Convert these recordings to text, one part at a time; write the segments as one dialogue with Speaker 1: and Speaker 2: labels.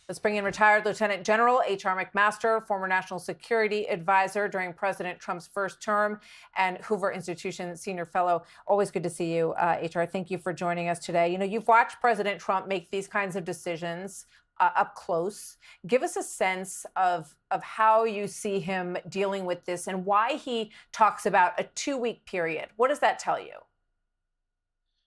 Speaker 1: Let's bring in retired Lieutenant General H.R. McMaster, former National Security Advisor during President Trump's first term, and Hoover Institution Senior Fellow. Always good to see you, H.R. Thank you for joining us today. You know, you've watched President Trump make these kinds of decisions up close. Give us a sense of how you see him dealing with this and why he talks about a 2-week period. What does that tell you?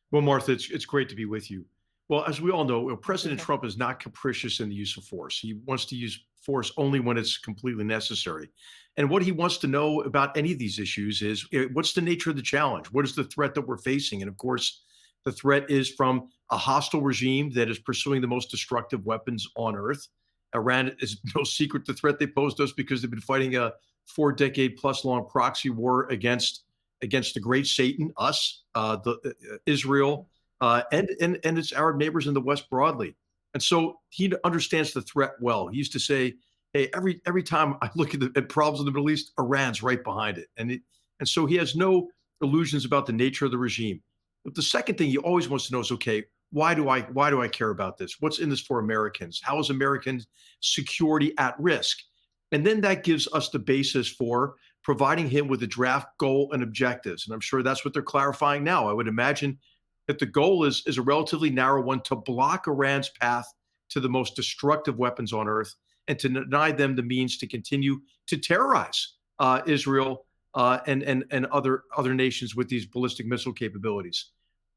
Speaker 2: Well, Martha, it's great to be with you. Well, as we all know, President Trump is not capricious in the use of force. He wants to use force only when it's completely necessary. And what he wants to know about any of these issues is what's the nature of the challenge? What is the threat that we're facing? And of course, the threat is from a hostile regime that is pursuing the most destructive weapons on earth. Iran is no secret the threat they pose to us because they've been fighting a 4-decade-plus long proxy war against the great Satan, us, Israel, and its Arab neighbors in the West broadly. And so he understands the threat well. He used to say, hey, every time I look at problems in the Middle East, Iran's right behind it. And so he has no illusions about the nature of the regime. But the second thing he always wants to know is, okay, why do I care about this? What's in this for Americans? How is American security at risk? And then that gives us the basis for providing him with a draft goal and objectives. And I'm sure that's what they're clarifying now. I would imagine that the goal is a relatively narrow one: to block Iran's path to the most destructive weapons on earth and to deny them the means to continue to terrorize Israel and other nations with these ballistic missile capabilities.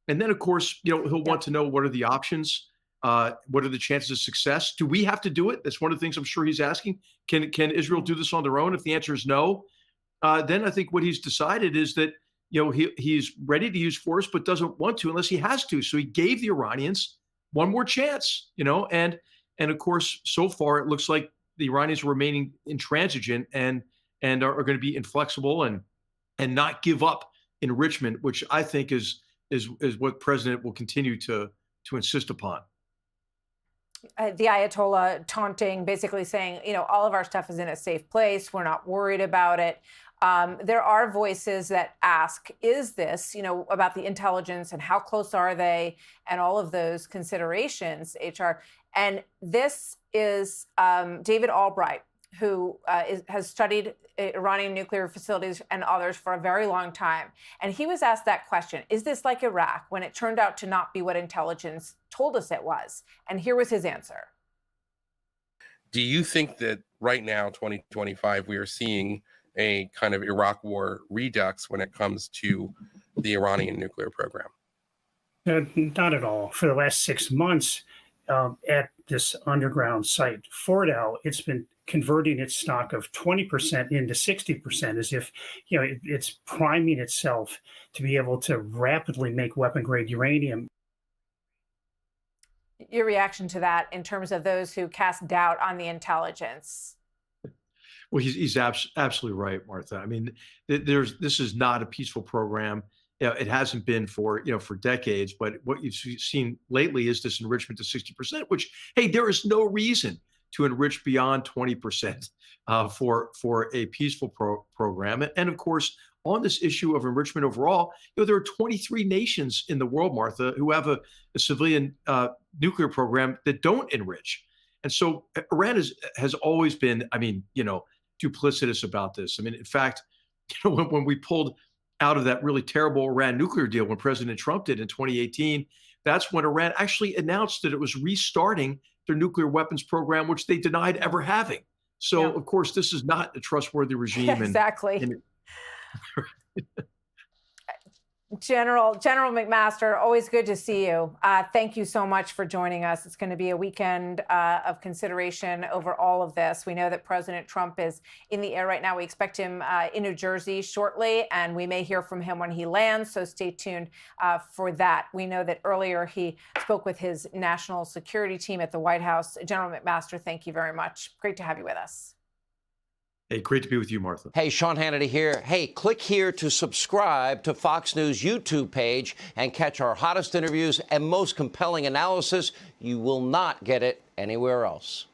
Speaker 2: And then, of course, he'll want to know, what are the options? What are the chances of success? Do we have to do it? That's one of the things I'm sure he's asking. Can Israel do this on their own? If the answer is no, then I think what he's decided is that he's ready to use force, but doesn't want to unless he has to. So he gave the Iranians one more chance, and of course, so far it looks like the Iranians are remaining intransigent and are going to be inflexible and not give up enrichment, which I think is what President will continue to insist upon.
Speaker 1: The Ayatollah taunting, basically saying, all of our stuff is in a safe place. We're not worried about it. There are voices that ask, is this, about the intelligence and how close are they and all of those considerations, HR. And this is David Albright, who has studied Iranian nuclear facilities and others for a very long time. And he was asked that question, is this like Iraq, when it turned out to not be what intelligence told us it was? And here was his answer.
Speaker 3: Do you think that right now, 2025, we are seeing a kind of Iraq war redux when it comes to the Iranian nuclear program?
Speaker 4: Not at all. For the last 6 months at this underground site, Fordow, it's been converting its stock of 20% into 60%, as if it's priming itself to be able to rapidly make weapon-grade uranium.
Speaker 1: Your reaction to that in terms of those who cast doubt on the intelligence?
Speaker 2: Well, he's absolutely right, Martha. I mean, this is not a peaceful program. It hasn't been for decades. But what you've seen lately is this enrichment to 60%. Which, hey, there is no reason to enrich beyond 20% for a peaceful program. And of course, on this issue of enrichment overall, there are 23 nations in the world, Martha, who have a civilian nuclear program that don't enrich. And so Iran has always been, duplicitous about this. I mean, in fact, when we pulled out of that really terrible Iran nuclear deal, when President Trump did in 2018, that's when Iran actually announced that it was restarting their nuclear weapons program, which they denied ever having. So, Of course, this is not a trustworthy regime.
Speaker 1: Exactly. General McMaster, always good to see you. Thank you so much for joining us. It's going to be a weekend of consideration over all of this. We know that President Trump is in the air right now. We expect him in New Jersey shortly, and we may hear from him when he lands, so stay tuned for that. We know that earlier he spoke with his national security team at the White House. General McMaster, thank you very much. Great to have you with us.
Speaker 2: Hey, great to be with you, Martha.
Speaker 5: Hey, Sean Hannity here. Hey, click here to subscribe to Fox News YouTube page and catch our hottest interviews and most compelling analysis. You will not get it anywhere else.